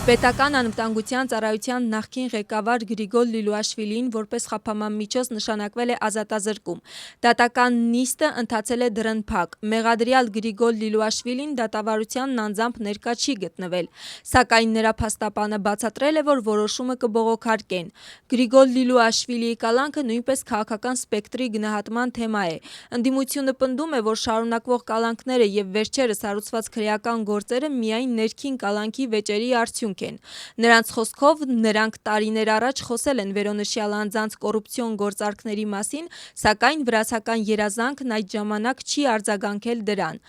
Պետական անվտանգության ծառայության նախկին ղեկավար Գրիգոր Լիլուաշվիլին որպես խաբաման միջոց նշանակվել է ազատազրկում։ Դատական նիստը ընթացել է դռնփակ։ Մեղադրյալ Գրիգոր Լիլուաշվիլին դատավարությանն անձամբ ներկա չի գտնվել, սակայն նրա փաստաբանը բացատրել է, որ որոշումը կբողոքարկեն։ Գրիգոր Լիլուաշվիլիի կալանքը նույնպես քաղաքական սպեկտրի գնահատման թեմա է։ Ընդդիմությունը պնդում է, որ շարունակվող կալանքները եւ վերջերս հարուցված քրեական գործերը միայն ներքին կալանքի վեճերի արդյունք են։ Նրանց խոսքով նրանք տարիներ առաջ խոսել են վերոնշյալ անձանց կոռուպցիոն գործարքների մասին, սակայն վրացական երազանքն այդ ժամանակ չի արձագանքել դրան։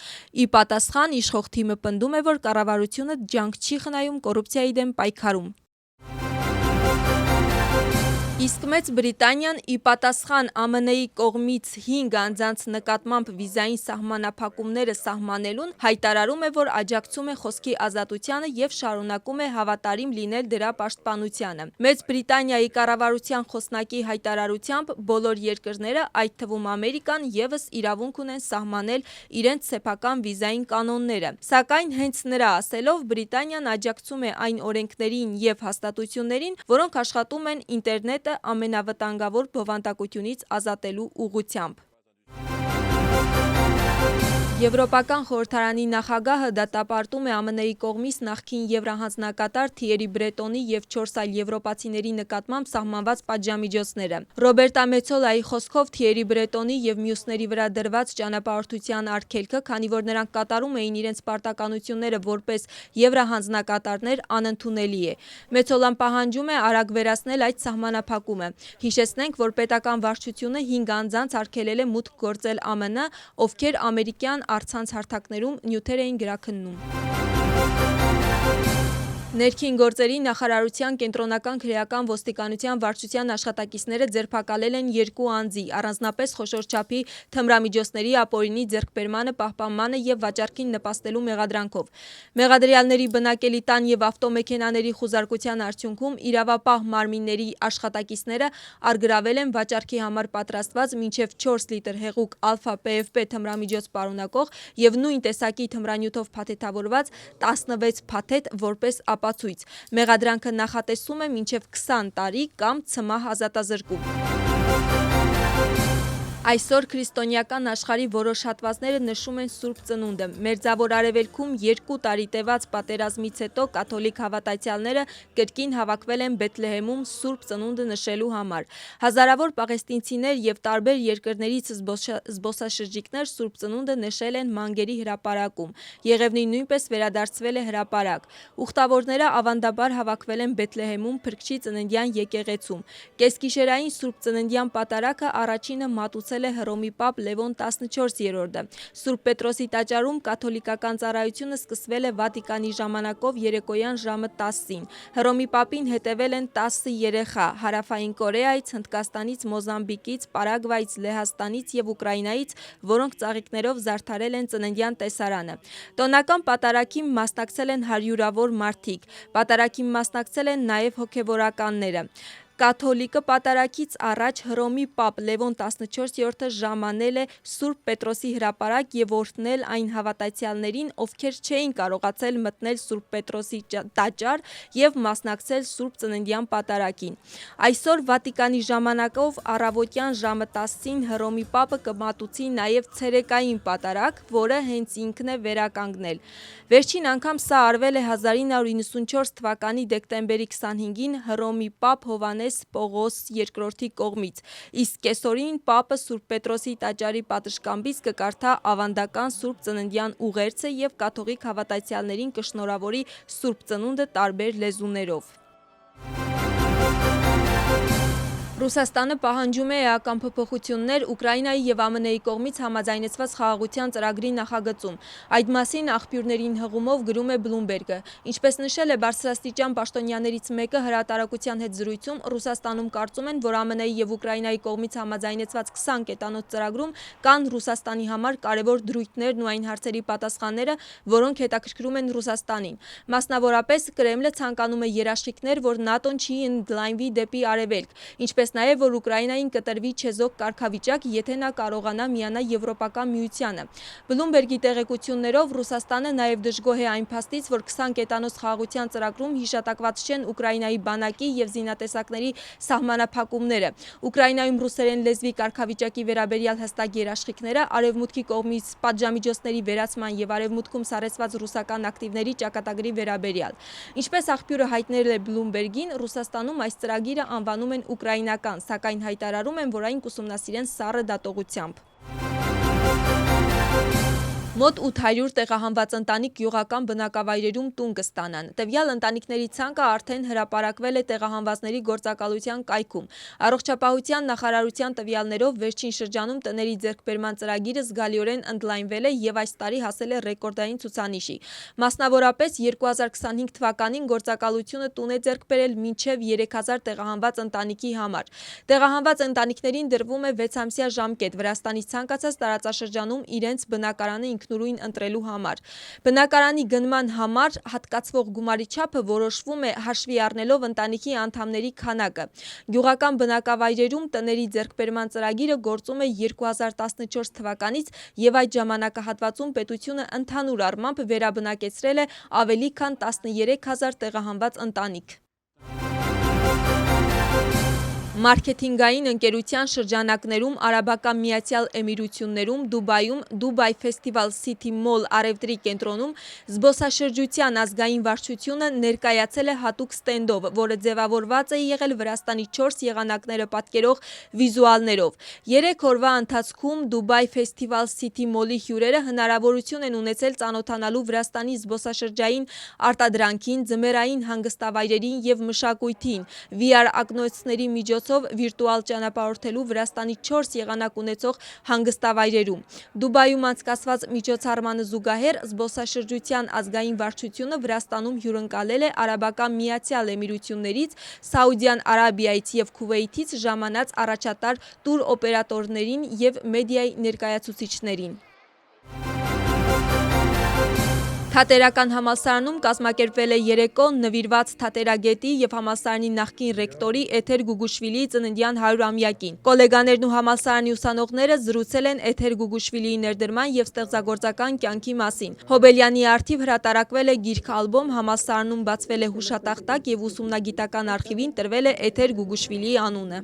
Ի պատասխան իշխող թիմը պնդում է, որ կառավարությունը ջանք չի խնայում կոռուպցիայի դեմ պայքարում։ Իսկ Մեծ Բրիտանիան ի պատասխան ԱՄՆ-ի կողմից 5 անձանց նկատմամբ վիզային սահմանափակումները սահմանելուն հայտարարում է, որ աջակցում է խոսքի ազատությանը եւ շարունակում է հավատարիմ լինել դրա պաշտպանությանը։ Մեծ Բրիտանիայի կառավարության խոսնակի հայտարարությամբ բոլոր երկրները, այդ թվում Ամերիկան, եւս իրավունք ունեն սահմանել իրենց սեփական վիզային կանոնները։ Սակայն հենց նրա ասելով Բրիտանիան աջակցում է այն օրենքներին եւ հաստատություններին, որոնք աշխատում են ինտերնետը ամենավտանգավոր բովանդակությունից ազատելու ուղղությամբ։ Եվրոպական խորհրդարանի նախագահը դատապարտում է ԱՄՆ-ի կողմից նախկին եվրահանձնակատար Թիերի Բրետոնի եւ 4 այլ եվրոպացիների նկատմամբ սահմանված պատժամիջոցները։ Ռոբերտա Մեցոլայի խոսքով Թիերի Բրետոնի եւ մյուսների վրա դրված ճանապարհորդության արգելքը, քանի որ նրանք կատարում էին իրենց պարտականությունները որպես եվրահանձնակատարներ, անընդունելի է։ Մեցոլան պահանջում է արագ վերացնել այդ սահմանափակումը։ Հիշեցնենք, որ պետական վարչությունը 5 անձանց արգելել է մուտք գործել ԱՄՆ, ովքեր ամերիկյան առցանց հարթակներում նյութեր էին գրաքննում։ Ներքին գործերի նախարարության կենտրոնական քրեական ոստիկանության վարչության աշխատակիցները ձերբակալել են 2 անձի, առանձնապես խոշոր չափի թմրամիջոցների ապօրինի ձեռքբերմանը, պահպանմանը եւ վաճառքին նպաստելու մեղադրանքով։ Մեղադրյալների բնակելի տան եւ ավտոմեքենաների խուզարկության արդյունքում իրավապահ մարմինների աշխատակիցները առգրավել են վաճառքի համար պատրաստված մինչեւ 4 լիտր հեղուկ ալֆա PFP թմրամիջոց պարունակող եւ նույն տեսակի թմրանյութով փաթեթավորված 16 փաթեթ որպես ապացույց։ Մեղադրանքը նախատեսում է մինչև 20 տարի կամ ցմահ ազատազրկում։ Այսօր քրիստոնեական աշխարհի որոշ հատվածները նշում են Սուրբ Ծնունդը։ Մերձավոր Արևելքում 2 տարի տևած պատերազմից հետո կաթոլիկ հավատացյալները կրկին հավաքվել են Բեթլեհեմում Սուրբ Ծնունդը նշելու համար։ Հազարավոր պաղեստինցիներ եւ տարբեր երկրներից զբոսաշրջիկներ Սուրբ Ծնունդը նշել են Մանգերի հրապարակում։ Եղևնին նույնպես վերադարձվել է հրապարակ։ Ուխտավորները ավանդաբար հավաքվել են Բեթլեհեմում Փրկչի ծննդյան եկեղեցում։ Կեսգիշերային Սուրբ Ծննդյան պատարագը առաջինը մատուցել է Հռոմի Պապ Լևոն 14-րդը։ Սուրբ Պետրոսի տաճարում կաթոլիկական ծառայությունը սկսվել է Վատիկանի ժամանակով երեկոյան ժամը 10-ին։ Հռոմի Պապին հետևել են 10 երեխա Հարավային Կորեայից, Հնդկաստանից, Մոզամբիկից, Պարագվայից, Լեհաստանից եւ Ուկրաինայից, որոնք ծաղիկներով զարդարել են ծննդյան տեսարանը։ Տոնական պատարագին մասնակցել են հարյուրավոր մարդիկ։ Պատարագին մասնակցել են նաեւ հոգեվորականները։ Կաթոլիկը պատարագից առաջ Հռոմի Պապ Լևոն 14-րդը ժամանել է Սուրբ Պետրոսի հրապարակ եւ օրհնել այն հավատացյալներին, ովքեր չէին կարողացել մտնել Սուրբ Պետրոսի տաճար եւ մասնակցել Սուրբ Ծննդյան պատարագին։ Այսօր Վատիկանի ժամանակով առավոտյան ժամը 10-ին Հռոմի Պապը կմատուցի նաեւ ցերեկային պատարագ, որը հենց ինքն է վերականգնել։ Վերջին անգամ սա արվել է 1994 թվականի դեկտեմբերի 25-ին Հռոմի Պապ Հովհաննես Պողոս II կողմից, իսկ կեսօրին Պապը Սուրբ Պետրոսի տաճարի պատշգամբից կկարդա ավանդական Սուրբ Ծննդյան ուղերձը եւ կաթողիկ հավատացյալներին կշնորհավորի Սուրբ Ծնունդը տարբեր լեզուներով։ Ռուսաստանը պահանջում է էական փոփոխություններ Ուկրաինայի եւ ԱՄՆ-ի կողմից համաձայնեցված խաղաղության ծրագրի նախագծում։ Այդ մասին աղբյուրներին հղումով գրում է Bloomberg-ը։ Ինչպես նշել է բարձրաստիճան պաշտոնյաներից մեկը հրատարակության հետ զրույցում, Ռուսաստանում կարծում են, որ ԱՄՆ-ի եւ Ուկրաինայի կողմից համաձայնեցված 20 կետանոց ծրագրում կան Ռուսաստանի համար կարևոր դրույթներն ու այն հարցերի պատասխանները, որոնք հետաքրքրում են Ռուսաստանին։ Մասնավորապես Կրեմլը ցանկանում է երաշխիքներ, որ ՆԱՏՕ-ն չի ընդլայնվի դեպի արևելք, ինչպես ինչպես նաև որ Ուկրաինային կտրվի չեզոք կարգավիճակ, եթե նա կարողանա միանալ Եվրոպական միությանը։ Բլումբերգի տեղեկություններով Ռուսաստանը նաև դժգոհ է այն փաստից, որ 20 կետանոց խաղաղության ծրագրում հիշատակված չեն Ուկրաինայի բանակի և զինատեսակների սահմանափակումները։ Ուկրաինայում ռուսերեն լեզվի կարգավիճակի վերաբերյալ հստակ երաշխիքները, Արևմուտքի կողմից պատժամիջոցների վերացման և Արևմուտքում սառեցված ռուսական ակտիվների ճակատագրի վերաբերյալ։ Ինչպես աղբյուրը հայտնել է Բլումբերգին, Ռուսաստանում այս ծրագիրը անվանում են ուկրաինական, սակայն հայտարարում են, որ այն կուսումնասիրեն սառը դատողությամբ։ Մոտ 800 տեղահանված ընտանիք գյուղական բնակավայրերում տուն կստանան։ Տվյալ ընտանիքների ցանկը արդեն հրապարակվել է տեղահանվածների գործակալության կայքում։ Առողջապահության նախարարության տվյալներով վերջին շրջանում տների ձեռքբերման ծրագիրը զգալիորեն ընդլայնվել է և այս տարի հասել է ռեկորդային ցուցանիշի։ Մասնավորապես 2025 թվականին գործակալությունը տուն է ձեռք բերել մինչև 3000 տեղահանված ընտանիքի համար։ Տեղահանված ընտանիքներին դրվում է 6-ամսյա ժամկետ Վրաստանի ցանկացած տարածաշրջանում իրենց բնակարանը ինքնուրույն ընտրելու համար։ Բնակարանի գնման համար հատկացվող գումարի չափը որոշվում է հաշվի առնելով ընտանիքի անդամների քանակը։ Գյուղական բնակավայրերում տների ձեռքբերման ծրագիրը գործում է 2014 թվականից և այդ ժամանակահատվածում պետությունը ընդհանուր առմամբ վերաբնակեցրել է ավելի քան 13000 տեղահանված ընտանիք։ Մարքեթինգային ընկերության շրջանակներում Արաբական Միացյալ Էմիրություններում Դուբայում Dubai Festival City Mall առևտրի կենտրոնում զբոսաշրջության ազգային վարչությունը ներկայացել է հատուկ ստենդով, որը ձևավորված է եղել Վրաստանի 4 եղանակները պատկերող վիզուալներով։ 3 օրվա ընթացքում Dubai Festival City Mall-ի հյուրերը հնարավորություն են ունեցել ծանոթանալու Վրաստանի զբոսաշրջային արտադրանքին, ձմեռային հանգստավայրերին և մշակույթին, VR ակնոցների միջոցով վիրտուալ ճանապարհորդելու Վրաստանի 4 եղանակ ունեցող հանգստավայրերում։ Դուբայում անցկացված միջոցառմանը զուգահեռ զբոսաշրջության ազգային վարչությունը Վրաստանում հյուրընկալել է Արաբական Միացյալ Էմիրություններից, Սաուդյան Արաբիայից և Քուվեյթից ժամանած առաջատար տուրօպերատորներին և մեդիայի ներկայացուցիչներին։ Թատերական համալսարանում կազմակերպվել է երեկո նվիրված Թատերագետի և համալսարանի նախկին ռեկտորի Էթեր Գուգուշվիլիի ծննդյան 100-ամյակին։ Կոլեգաներն ու համալսարանի ուսանողները զրուցել են Էթեր Գուգուշվիլիի ներդրման և ստեղծագործական կյանքի մասին։ Հոբելյանի առթիվ հրատարակվել է գիրք-ալբոմ, համալսարանում բացվել է հուշատախտակ և ուսումնագիտական արխիվին տրվել է Էթեր Գուգուշվիլիի անունը։